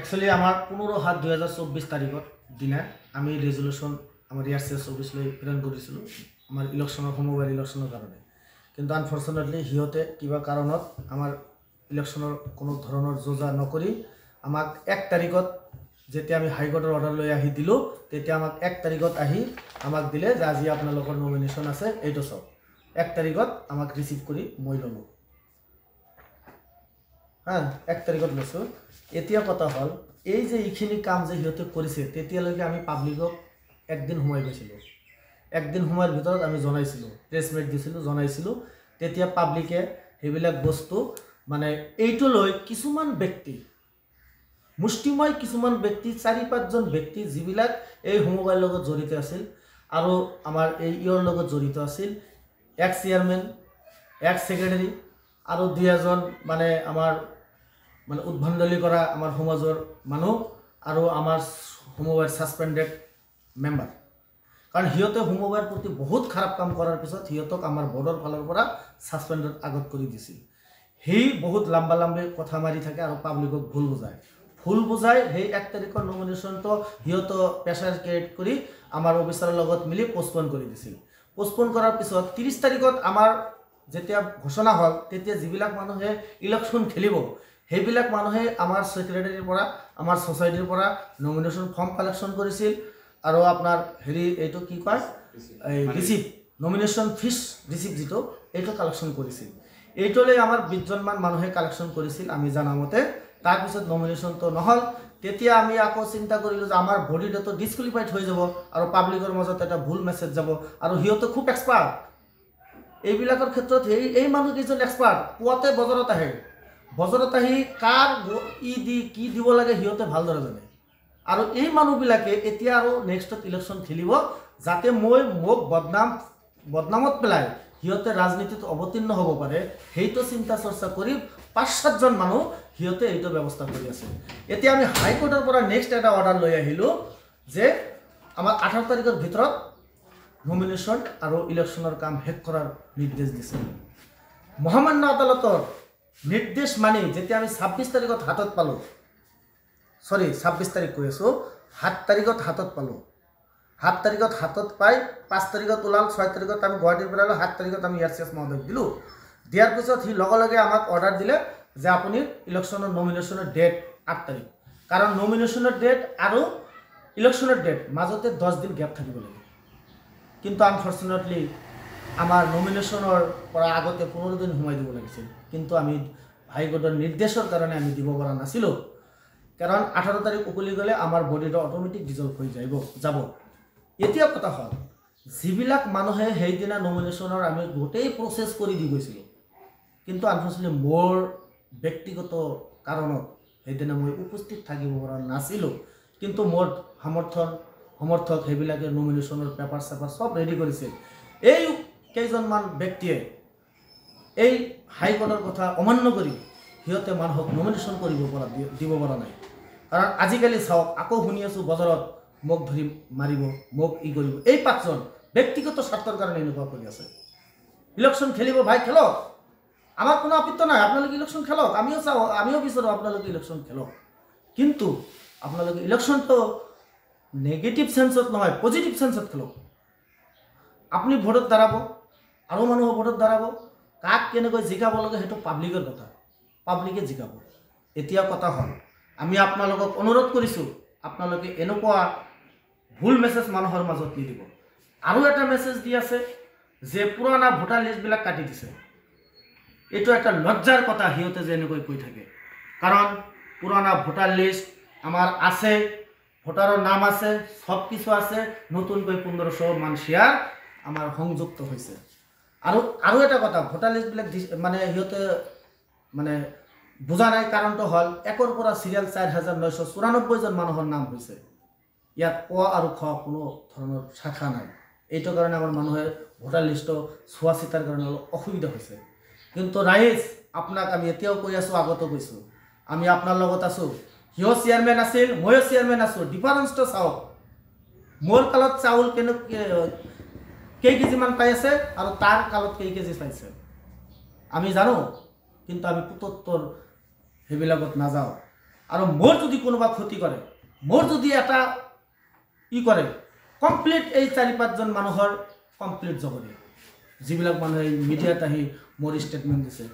Actually আমাৰ 15/7/2024 তাৰিখত দিনা আমি ৰেজুলেশন আমাৰ ইয়াৰসিএস অফিসলৈ প্ৰেৰণ কৰিছিলোঁ আমাৰ ইলেকশ্যনৰ সমবায় ইলেকশ্যনৰ কাৰণে কিন্তু আনফৰ্চুনেটলি সিহঁতে কিবা কাৰণত আমাৰ ইলেকশ্যনৰ কোনো ধৰণৰ যোজা নকৰি আমাক 1 তাৰিখত যেতিয়া আমি হাইকোৰ্টৰ অৰ্ডাৰ লৈ আহি দিলোঁ তেতিয়া আমাক 1 তাৰিখত আহি আমাক দিলে যে আজি আপোনালোকৰ নমিনেশ্যন আছে এইটো সব 1 তাৰিখত আমাক ৰিচিভ কৰি মই ল'লোঁ হ্যাঁ 1 তাৰিখত লৈছোঁ এতিয়া কথা হল এই যে এইখিনি কাম যে সিহঁতে কৰিছে তেতিয়ালৈকে আমি পাব্লিকক একদিন সময় গৈছিলোঁ একদিন সময়ৰ ভিতৰত আমি জনাইছিলোঁ প্ৰেছ মিট দিছিলোঁ জনাইছিলোঁ তেতিয়া পাব্লিকে সেইবিলাক বস্তু মানে এইটো লৈ কিছুমান ব্যক্তি মুষ্টিময় কিছুমান ব্যক্তি 4-5 জন ব্যক্তি যিবিলাক এই সমবায়ৰ লগত জড়িত আছিল আৰু আমাৰ এই ইয়ৰ লগত জড়িত আছিল এক্স চেয়াৰমেন এক্স সেক্ৰেটাৰী আৰু 2জন মানে আমাৰ মানে উদ্ভণ্ডলি কৰা আমাৰ সমাজৰ মানুহ আৰু আমাৰ সমবায়ৰ সাসপেন্ডেড মেম্বাৰ কাৰণ হিয়তে সমবায়ৰ প্ৰতি বহুত খাৰাপ কাম কৰাৰ পিছত হিয়তক আমাৰ বৰ্ডৰ ফালৰ পৰা সাসপেন্ডেড আগত কৰি দিছিল হেই বহুত লম্বা লম্বা কথা মাৰি থাকে আৰু পাব্লিকক ভুল বুজায় হেই 1 তাৰিখৰ নমিনেশ্যনটো হিয়ত প্ৰেছাৰ ক্ৰিয়েট কৰি আমাৰ অফিচাৰৰ লগত মিলি পোষ্টপন কৰি দিছিল পোষ্টপন কৰাৰ পিছত 30 তাৰিখত আমাৰ যেতিয়া ঘোষণা হল তেতিয়া যিবিলাক মানুহে ইলেকশ্যন খেলিব হেইবিলাক মানুহে আমাৰ সেক্ৰেটাৰীৰ পৰা আমাৰ সোসাইটিৰ পৰা নমিনেশ্যন ফৰ্ম কালেকশ্যন কৰিছিল আৰু আপোনাৰ হেৰি এইটো কি কয় এই ৰিসিভ নমিনেশ্যন ফিস ৰিসিভ যেটো এইটো কালেকশ্যন কৰিছিল এইটোলে আমাৰ 20 জন মান মানুহে কালেকশ্যন কৰিছিল আমি জানামতে তাৰ পিছত নমিনেশ্যনটো নহল তেতিয়া আমি আকৌ চিন্তা কৰিলো যে আমাৰ বডিটো ডিসকুয়ালিফাইড হৈ যাব আৰু পাব্লিকৰ মাজত এটা ভুল মেছেজ যাব আৰু হিয়তো খুব এক্সপাৰ্ট এইবিলাকৰ ক্ষেত্ৰত এই মানুহ কিজন এক্সপাৰ্ট পুৱাতে বজাৰত আহি কাৰ কি দিব লাগে হিয়তে ভালদৰে জানে আৰু এই মানুহবিলাকে এতিয়া আৰু নেক্সট ইলেকশ্যন খেলিব যাতে মোক বদনামত পেলাই হিয়তে ৰাজনীতিত অৱতীৰ্ণ হ'ব পাৰে হেইটো চিন্তা চৰ্চা কৰি 5-7 জন মানুহ হিয়তে এইটো ব্যৱস্থা কৰি আছে এতিয়া আমি হাইকোৰ্টৰ পৰা নেক্সট এটা অৰ্ডাৰ লৈ আহিলো যে আমাৰ 18 তাৰিখৰ ভিতৰত নমিনেশ্যন আৰু ইলেকশ্যনৰ কাম শেষ কৰাৰ নিৰ্দেশ দিছে মহামান্য আদালতৰ নিৰ্দেশ মানি যেতিয়া আমি 26 তাৰিখত হাতত পালো সৰি 26 তাৰিখ কৈ আছো 7 তাৰিখত হাতত পালো 7 তাৰিখত হাতত পাই 5 তাৰিখত ওলাল 6 তাৰিখত আমি গুৱাহাটীৰ পৰা 7 তাৰিখত আমি ইয়াৰচিএছ মহোদয়ক দিলো দিয়াৰ পিছত হি লগে আমাক অৰ্ডাৰ দিলে যে আপুনি ইলেকশ্যনৰ নমিনেশ্যনৰ ডেট 8 তাৰিখ কাৰণ নমিনেশ্যনৰ ডেট আৰু ইলেকশ্যনৰ ডেট মাজতে 10 দিন গ্যাপ থাকিব লাগে কিন্তু আনফৰ্চুনেটলি আমাৰ নমিনেশ্যনৰ পৰা আগতে 15 দিন সময় দিব লাগিছিল কিন্তু আমি হাইকোৰ্টৰ নিৰ্দেশৰ কাৰণে আমি দিব পৰা নাছিলো কাৰণ 18 তাৰিখ উকলি গলে আমাৰ বডিটো অটোমেটিক ডিজলভ হৈ যাব এতিয়া কথা হল যিবিলাক মানুহে হেইদিনা নমিনেশ্যনৰ আমি গোটেই প্ৰসেস কৰি দি গৈছিল কিন্তু আনফৰ্চুনেটলি মোৰ ব্যক্তিগত কাৰণত হেইদিনা মই উপস্থিত থাকিব পৰা নাছিলো কিন্তু মোৰ সমৰ্থক হেবিলাকে নমিনেশ্যনৰ পেপাৰ সব ৰেডি কৰিছিল এই কেইজনমান ব্যক্তিয়ে এই হাইকোৰ্টৰ কথা অমান্য কৰি হিয়তে মানুহক নমিনেশ্যন দিব পৰা নাই কাৰণ আজিকালি চাওক আকৌ শুনি আছো বজাৰত মোক ধৰি মাৰিব মোক ই কৰিব এই 5 জন ব্যক্তিগত স্বাৰ্থৰ কাৰণে এনেকুৱা কৰি আছে ইলেকশ্যন খেলিব ভাই খেলক আমাৰ কোনো আপত্তি নাই আপোনালোকে ইলেকশ্যন খেলক আমিও বিচাৰো আপোনালোকে ইলেকশ্যন খেলক কিন্তু আপোনালোকে ইলেকশ্যনটো নেগেটিভ সেন্সত নহয় পজিটিভ সেন্সত খেলক আপুনি ভোটত দাঁড়াব আৰু মানুহ ভোটত দাঁড়াব কাক কেনেকৈ জিকাব লাগে হেতু পাব্লিকৰ কথা পাব্লিকে জিকাব এতিয়া কথা হল আমি আপোনালোকক অনুৰোধ কৰিছো আপোনালোকে এনেকুৱা ভুল মেছেজ মানুহৰ মাজত নিদিব আৰু এটা মেছেজ দি আছে যে পুৰণা ভোটাৰ লিষ্ট বিলাক কাটি দিছে এটো একটা লজ্জাৰ কথা হিয়তে যে এনেকৈ কৈ থাকে কাৰণ পুৰণা ভোটাৰ লিষ্ট আমাৰ আছে ভোটাৰৰ নাম আছে সব কিছু আছে নতুনকৈ 1500 মান শেয়াৰ আমাৰ সংযুক্ত হৈছে আৰু এটা কথা ভোটাৰ লিষ্ট বিলাক মানে হিয়তে মানে বুজা নাই কাৰণটো হল একৰ পৰা সিৰিয়াল 4994 জন মানুহৰ নাম হৈছে ইয়াত ক আৰু খ কোনো ধৰণৰ শাখা নাই এইটো কাৰণে আমাৰ মানুহে ভোটাৰ লিষ্ট চোৱা চিতাৰ কাৰণে অসুবিধা হৈছে কিন্তু ৰাইজ আপোনাক আমি এতিয়াও কৈ আছো আগতো কৈছো আমি আপোনাৰ লগত আছো হিও চেয়াৰম্যান আছিল ময়ো চেয়াৰম্যান আছো ডিফাৰেন্সটো চাওক মোৰ কালত চাউল কেই কেজি মান পাই আছে আৰু তাৰ কালত কেই কেজি পাইছে আমি জানো কিন্তু আমি পুতত্তৰ হেবিলাকত নাযাও আৰু মোৰ যদি কোনোবা ক্ষতি কৰে, মোৰ যদি এটা কৰে কমপ্লিট এই 4-5জন মানুহৰ কমপ্লিট যাব দিয়ে, যিবিলাক মানুহে মিডিয়াত আহি মোৰ ষ্টেটমেণ্ট দিছে।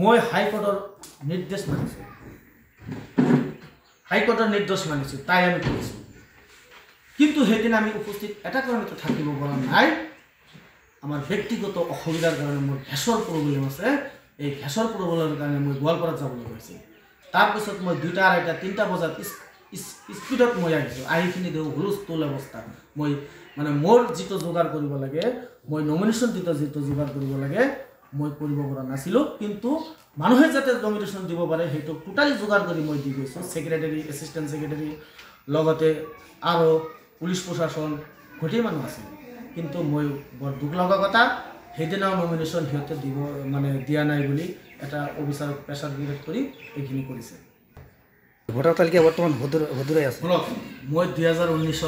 মই হাইকোৰ্টৰ নিৰ্দেশ মানিছোঁ, হাইকোৰ্টৰ নিৰ্দেশ মানিছোঁ, তাই আমি কৰিছোঁ। কিন্তু সেইদিন আমি উপস্থিত এটা কাৰণতে থাকিব পৰা নাই, আমাৰ ব্যক্তিগত অসুবিধাৰ কাৰণে মোৰ গেছৰ প্ৰব্লেম আছে। এই গেছৰ প্ৰব্লেমৰ কাৰণে মই গোৱালপাৰাত যাবলৈ গৈছে। তাৰপিছত মই 2টা, 2:30, 3টা বজাত স্পীডত মই আহিছোঁ। আহিখিনি দেওঁ হুলস্থুল অৱস্থা। মই মানে মোৰ যিটো যোগাৰ কৰিব লাগে, মই নমিনেশ্যন দিতে যিটো যোগাৰ কৰিব লাগে মই কৰিব পৰা নাছিলোঁ। কিন্তু মানুহে যাতে নমিনেশ্যন দিব পাৰে সেইটো টোটালি যোগাৰ কৰি মই দি গৈছোঁ। ছেক্ৰেটাৰী, এছিষ্টেণ্ট ছেক্ৰেটাৰী, লগতে আৰু পুলিচ প্ৰশাসন গোটেই মানুহ আছিল। কিন্তু মই বৰ দুখ লগা কথা, সেইদিনাও নমিনেশ্যন সিহঁতে দিব মানে দিয়া নাই বুলি এটা অফিচাৰক প্ৰেছাৰ ক্ৰিয়েট কৰি এইখিনি কৰিছে। ভোটাৰ তালিকা বৰ্তমান হদুৰাই আছে। শুনক, মই 2019ত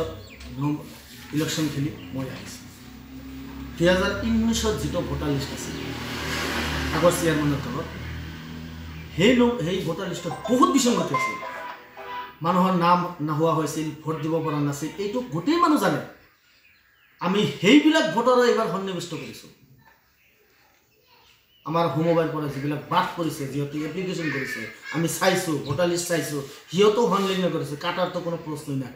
ইলেকশ্যন খেলি মই আহিছোঁ। 2019ত যিটো ভোটাৰ লিষ্ট আছিল আগৰ চেয়াৰমেনৰ তলত, সেই ভোটাৰ লিষ্টত বহুত বিসংগতি আছিল। মানুহৰ নাম নোহোৱা হৈছিল, ভোট দিব পৰা নাছিল, এইটো গোটেই মানুহ জানে। আমি সেইবিলাক ভোটাৰো এইবাৰ সন্নিৱিষ্ট কৰিছোঁ। আমাৰ সমবায়ৰ পৰা যিবিলাক বাদ কৰিছে, যিহেতু এপ্লিকেশ্যন কৰিছে, আমি চাইছোঁ, ভোটাৰ লিষ্ট চাইছোঁ, সিহঁতেও সন্লগ্ন কৰিছে, কাটাৰতো কোনো প্ৰশ্নই নাই।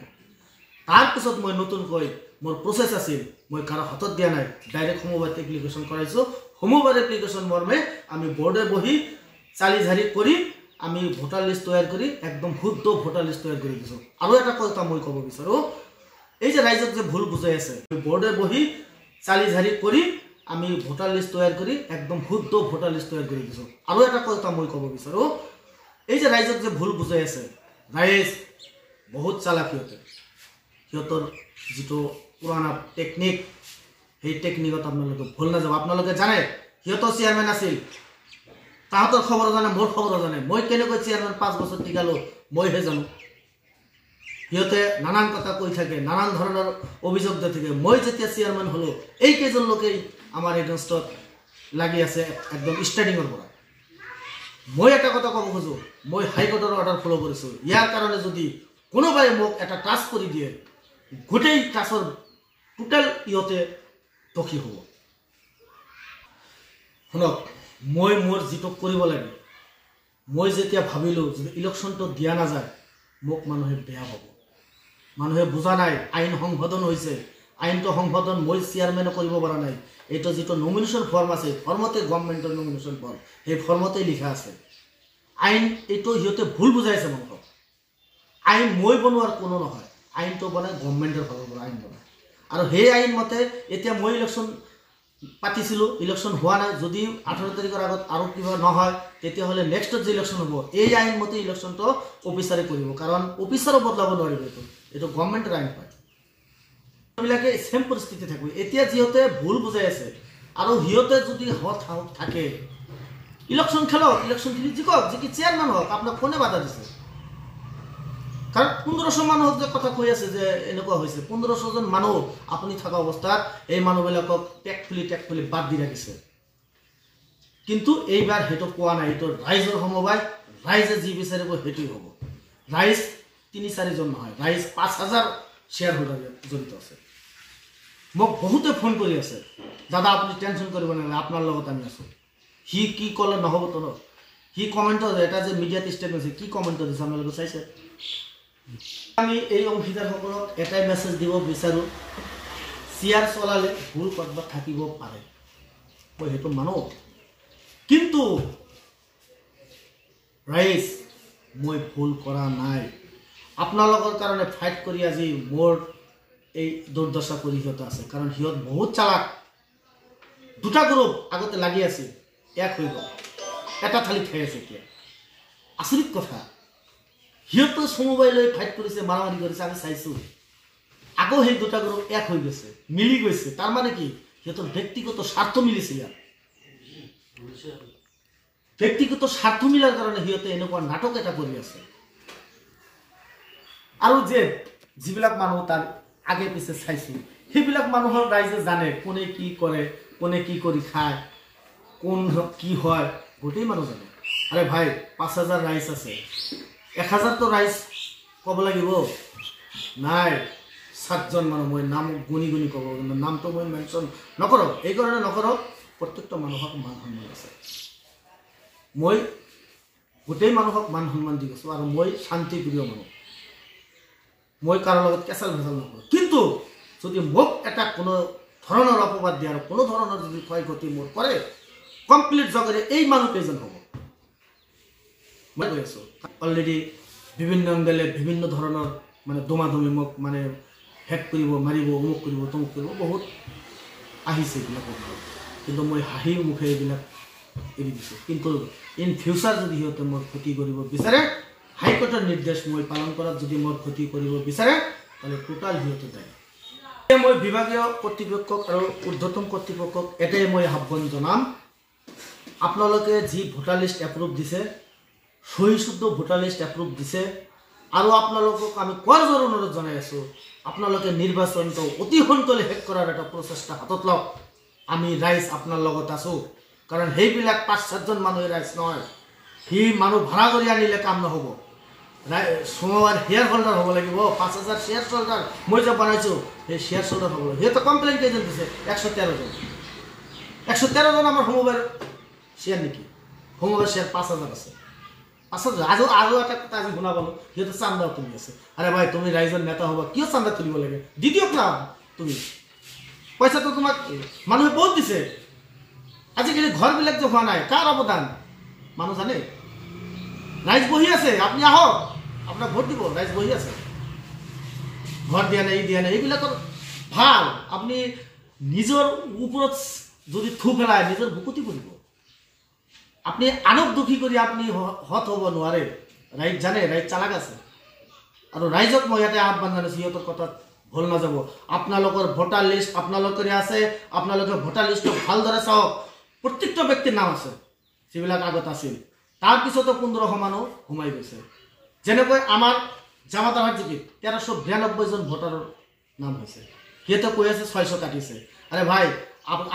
তাৰপিছত মই নতুনকৈ মোৰ প্ৰচেছ আছিল, মই কাৰো হাতত দিয়া নাই, ডাইৰেক্ট সমবায়ত এপ্লিকেশ্যন কৰাইছোঁ। সমবায়ৰ এপ্লিকেশ্যন মৰ্মে আমি বৰ্ডে বহি চালি ঝাৰি কৰি আমি ভোটাৰ লিষ্ট তৈয়াৰ কৰি একদম শুদ্ধ ভোটাৰ লিষ্ট তৈয়াৰ কৰি দিছোঁ। আৰু এটা কথা মই ক'ব বিচাৰোঁ, এই যে ৰাইজক যে ভুল বুজাই আছে, বৰ্ডে বহি চালি ঝাৰি কৰি আমি ভোটাৰ লিষ্ট তৈয়াৰ কৰি একদম শুদ্ধ ভোটাৰ লিষ্ট তৈয়াৰ কৰি দিছোঁ। আৰু এটা কথা মই ক'ব বিচাৰোঁ, এই যে ৰাইজক যে ভুল বুজাই আছে, ৰাইজ বহুত চালাক। সিহঁতৰ যিটো পুৰণা টেকনিক, সেই টেকনিকত আপোনালোকে ভুল নাযাব। আপোনালোকে জানে সিহঁতৰ চেয়াৰমেন আছিল, তাহাঁতৰ খবৰ জানে, মোৰ খবৰ জানে। মই কেনেকৈ চেয়াৰমেন 5 বছৰ টিকালোঁ মইহে জানো। সিহঁতে নানান কথা কৈ থাকে, নানান ধৰণৰ অভিযোগ দি থাকে। মই যেতিয়া চেয়াৰমেন হ'লোঁ, এই কেইজন লোকেই আমাৰ এগেইনষ্টত লাগি আছে একদম ষ্টাৰ্টিঙৰ পৰা। মই এটা কথা ক'ব খোজোঁ, মই হাইকোৰ্টৰ অৰ্ডাৰ ফ'ল' কৰিছোঁ। ইয়াৰ কাৰণে যদি কোনোবাই মোক এটা টাচ কৰি দিয়ে, গোটেই টাচৰ টোটেল ইহঁতে দোষী হ'ব। শুনক, মই মোৰ যিটো কৰিব লাগে, মই যেতিয়া ভাবিলোঁ যে ইলেকশ্যনটো দিয়া নাযায়, মোক মানুহে বেয়া পাব। মানুহে বুজা নাই, আইন সংশোধন হৈছে, আইনটো সংশোধন মই চেয়াৰমেনে কৰিব পৰা নাই। এইটো যিটো নমিনেশ্যন ফৰ্ম আছে, ফৰ্মতে গভৰ্ণমেণ্টৰ নমিনেশ্যন ফৰ্ম, সেই ফৰ্মতে লিখা আছে আইন। এইটো সিহঁতে ভুল বুজাইছে মানুহক। আইন মই বনোৱাৰ কোনো নহয়, আইনটো বনাই গভৰ্ণমেণ্টৰ ফালৰ পৰা আইন বনায়। আৰু সেই আইন মতে এতিয়া মই ইলেকশ্যন পাতিছিলোঁ, ইলেকশ্যন হোৱা নাই। যদি 18 তাৰিখৰ আগত আৰু কিবা নহয়, তেতিয়াহ'লে নেক্সটত যে ইলেকশ্যন হ'ব, এই আইন মতে ইলেকশ্যনটো অফিচাৰে কৰিব, কাৰণ অফিচাৰো বদলাব নোৱাৰিব। এইটো গভৰ্ণমেণ্টৰ আইন হয়। এইবিলাকে ছেম পৰিস্থিতি থাকিব। এতিয়া যিহঁতে ভুল বুজাই আছে, আৰু সিহঁতে যদি সাহস থাকে, ইলেকশ্যন খেলক, ইলেকশ্যন খেলি জিকক, জিকি চেয়াৰমেন হওক, আপোনাক কোনে বাধা দিছে? কাৰণ 1500 মানুহক যে কথা কৈ আছে যে এনেকুৱা হৈছে, 1500জন মানুহ আপুনি থকা অৱস্থাত এই মানুহবিলাকক টেক খুলি বাদ দি ৰাখিছে। কিন্তু এইবাৰ সেইটো কোৱা নাই, এইটো ৰাইজৰ সমবায়, ৰাইজে যি বিচাৰিব সেইটোৱেই হ'ব। ৰাইজ 3-4জন নহয়, ৰাইজ 5000 শ্বেয়াৰ হোল্ডাৰ জড়িত আছে। মোক বহুতে ফোন কৰি আছে, দাদা আপুনি টেনশ্যন কৰিব নালাগে, আপোনাৰ লগত আমি আছোঁ। সি কি ক'লে নহ'বতো ন। সি কমেণ্টত এটা যে মিডিয়াত ষ্টেটমেণ্ট আছে, কি কমেণ্টত দিছে আপোনালোকে চাইছে? আমি এই অংশীদাৰসকলক এটাই মেছেজ দিব বিচাৰোঁ, চেয়াৰ চলালে ভুল ক'ৰবাত থাকিব পাৰে, মই সেইটো মানো। কিন্তু ৰাইজ, মই ভুল কৰা নাই। আপোনালোকৰ কাৰণে ফাইট কৰি আজি মোৰ এই দুৰ্দশা কৰি সিহঁত আছে, কাৰণ সিহঁত বহুত চালাক। 2টা গ্ৰুপ আগতে লাগি আছিল, এক হৈ গ'ল, এটা থালিত খাই আছে এতিয়া। আচৰিত কথা, সিহঁতো সমবায় লৈ ফাইট কৰিছে, মাৰামাৰি কৰিছে, আমি চাইছোঁ। আকৌ সেই 2টা গ্ৰুপ এক হৈ গৈছে, মিলি গৈছে। তাৰমানে কি, সিহঁতৰ ব্যক্তিগত স্বাৰ্থ মিলিছে। ইয়াত ব্যক্তিগত স্বাৰ্থ মিলাৰ কাৰণে সিহঁতে এনেকুৱা নাটক এটা কৰি আছে। আৰু যে যিবিলাক মানুহ তাৰ আগে পিছে চাইছোঁ, সেইবিলাক মানুহৰ ৰাইজে জানে কোনে কি কৰে, কোনে কি কৰি খায়, কোন কি হয়, গোটেই মানুহ জানে। আৰে ভাই, 5000 ৰাইজ আছে, 1000 তো ৰাইজ ক'ব লাগিব নাই 7জন মানুহ মই নাম গুণি গুণি ক'ব কিন্তু নামটো মই মেনশ্যন নকৰোঁ এইকাৰণে নকৰোঁ প্ৰত্যেকটা মানুহক মান সন্মান আছে মই গোটেই মানুহক মান সন্মান দি গৈছোঁ আৰু মই শান্তিপ্ৰিয় মানুহ মই কাৰো লগত কেঁচাল ভেচাল নকৰোঁ কিন্তু যদি মোক এটা কোনো ধৰণৰ অপবাদ দিয়ে আৰু কোনো ধৰণৰ যদি ক্ষয় ক্ষতি মোৰ কৰে কমপ্লিট জগৰে এই মানুহ কেইজন হ'ব মই কৈ আছোঁ অলৰেডি বিভিন্ন এংগেলে বিভিন্ন ধৰণৰ মানে দমাদমি মোক মানে হেক কৰিব মাৰিব অমুক কৰিব তমুক কৰিব বহুত আহিছে এইবিলাকৰ কিন্তু মই হাঁহি মুখে এইবিলাক এৰি দিছোঁ কিন্তু ইন ফিউচাৰ যদি সিহঁতে মোৰ ক্ষতি কৰিব বিচাৰে হাইকোৰ্টৰ নিৰ্দেশ মই পালন কৰাত যদি মোৰ ক্ষতি কৰিব বিচাৰে তাহলে টোটাল সিহঁতে দায়ী মই বিভাগীয় কৰ্তৃপক্ষক আৰু ঊৰ্ধ্বতম কৰ্তৃপক্ষক এটাই মই আহ্বান জনাম আপোনালোকে যি ভোটাৰ লিষ্ট এপ্ৰুভ দিছে সহিশুদ্ধ ভোটাৰ লিষ্ট এপ্ৰুভ দিছে আৰু আপোনালোকক আমি কোৱাৰ অনুৰোধ জনাই আছোঁ আপোনালোকে নিৰ্বাচনটো অতি সোনকালে শেষ কৰাৰ এটা প্ৰচেষ্টা হাতত লওক আমি ৰাইজ আপোনাৰ লগত আছোঁ কাৰণ সেইবিলাক 5-7জন মানুহে ৰাইজ নহয় সি মানুহ ভাড়া কৰি আনিলে কাম নহ'ব সোমবাৰ শ্বেয়াৰ হোল্ডাৰ হ'ব লাগিব 5000 শ্বেয়াৰ হোল্ডাৰ মই যে বনাইছোঁ সেই শ্বেয়াৰ হোল্ডাৰ হ'ব লাগিব সিহঁতে কমপ্লেইন কেইজন দিছে 113জন আমাৰ সোমবাৰ শ্বেয়াৰ নেকি সোমবাৰ শ্বেয়াৰ 5000 আছে 5000 আৰু এটা কথা আজি শুনা পালোঁ সিহঁতে চান্দা তুলি আছে আৰে ভাই তুমি ৰাইজৰ নেতা হ'বা কিয় চান্দা তুলিব লাগে দি দিয়ক না তুমি পইচাটো তোমাক মানুহে বহুত দিছে আজিকালি ঘৰবিলাক যে হোৱা নাই কাৰ অৱদান মানুহ জানে ৰাইজ বহি আছে আপুনি আহক আপোনাক ভোট দিব ৰাইজ বহি আছে ঘৰ দিয়া নাই এইবিলাকৰ ভাল আপুনি নিজৰ ওপৰত যদি থু পেলাই নিজৰ বুকুতি কৰিব আপনি আনক দুখী কৰি আপনি হত হ'ব নোৱাৰে ৰাইজ জানে ৰাইজ চালাক আছে আৰু ৰাইজক মই ইয়াতে আহ্বান জনাইছোঁ সিহঁতৰ কথাত ভুল নাযাব আপোনালোকৰ ভোটাৰ লিষ্ট আপোনালোকৰে আছে আপোনালোকে ভোটাৰ লিষ্টটো ভালদৰে চাওক প্ৰত্যেকটা ব্যক্তিৰ নাম আছে যিবিলাক আগত আছিল তাৰপিছতো 1500 মানুহ সোমাই গৈছে যেনেকৈ আমাৰ জামাতাবাদ জিকিত 1392জন ভোটাৰৰ নাম হৈছে সিহঁতে কৈ আছে 600 কাটিছে আৰে ভাই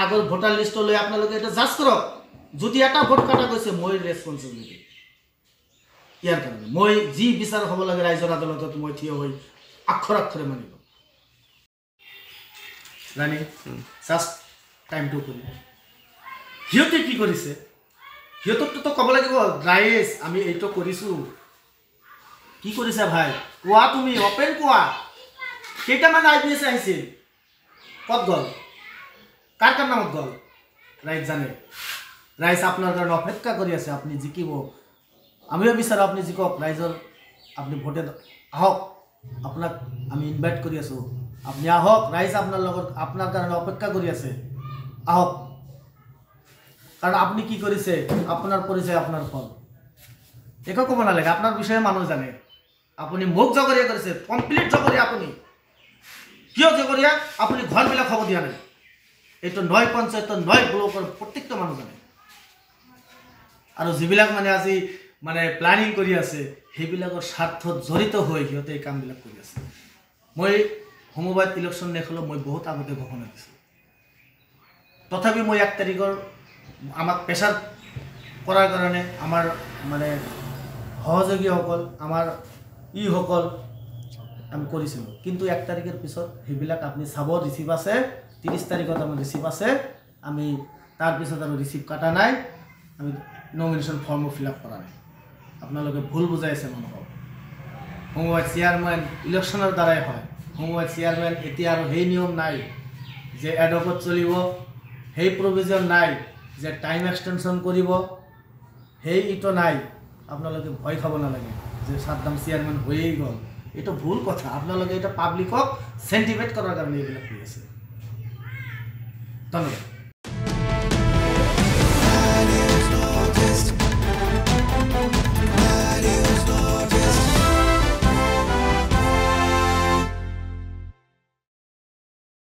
আগৰ ভোটাৰ লিষ্টটো লৈ আপোনালোকে এটা জাজ কৰক যদি এটা ভোট কাটা গৈছে মই ৰেসপন্সিবিলিটি ইয়াৰ কাৰণে মই যি বিচাৰ হ'ব লাগে ৰাইজৰ আদালতত মই থিয় হৈ আক্ষৰে মানিব ৰানি জাষ্ট টাইমটো কৰি সিহঁতে কি কৰিছে সিহঁতকতো ক'ব লাগিব ৰাইজ আমি এইটো কৰিছোঁ কি কৰিছে ভাই কোৱা তুমি অপেন কোৱা কেইটামান IPS আহিছিল ক'ত গ'ল কাৰ নামত গ'ল ৰাইজ জানে ৰাইজ আপোনাৰ কাৰণে অপেক্ষা কৰি আছে আপুনি জিকিব আমিও বিচাৰোঁ আপুনি জিকক ৰাইজৰ আপুনি ভোটে আহক আপোনাক আমি ইনভাইট কৰি আছোঁ আপুনি আহক ৰাইজ আপোনাৰ লগত আপোনাৰ কাৰণে অপেক্ষা কৰি আছে আহক কাৰণ আপুনি কি কৰিছে আপোনাৰ পৰিচয় আপোনাৰ ফল একো ক'ব নালাগে আপোনাৰ বিষয়ে মানুহ জানে আপুনি মোক জগৰীয়া কৰিছে কমপ্লিট জগৰীয়া আপুনি কিয় জগৰীয়া আপুনি ঘৰবিলাক হ'ব দিয়া নাই এইটো 9 পঞ্চায়ত 9 ব্লকৰ প্ৰত্যেকটা মানুহ জানে আৰু যিবিলাক মানে আজি মানে প্লানিং কৰি আছে সেইবিলাকৰ স্বাৰ্থত জড়িত হৈ সিহঁতে এই কামবিলাক কৰি আছে মই সমবায়ত ইলেকশ্যন নেখেলোঁ মই বহুত আগতে ঘোষণা দিছোঁ তথাপি মই 1 তাৰিখৰ আমাক প্ৰেছাৰ কৰাৰ কাৰণে আমাৰ মানে সহযোগীসকল আমাৰ ইসকল আমি কৰিছিলোঁ কিন্তু 1 তাৰিখৰ পিছত সেইবিলাক আপুনি চাব ৰিচিভ আছে 30 তাৰিখত আমাৰ ৰিচিভ আছে আমি তাৰপিছত আৰু ৰিচিভ কাটা নাই আমি নমিনেশ্যন ফৰ্মো ফিল আপ কৰা নাই আপোনালোকে ভুল বুজাইছে মানুহক সমবায় চেয়াৰমেন ইলেকশ্যনৰ দ্বাৰাই হয় সমবায় চেয়াৰমেন এতিয়া আৰু সেই নিয়ম নাই যে এডকত চলিব সেই প্ৰভিজন নাই যে টাইম এক্সটেনশ্যন কৰিব সেই ইটো নাই আপোনালোকে ভয় খাব নালাগে যে সাদ্দাম চেয়াৰমেন হৈয়ে গ'ল এইটো ভুল কথা আপোনালোকে এটা পাব্লিকক সেন্টিমেট কৰাৰ কাৰণে এইবিলাক কৰি আছে ধন্যবাদ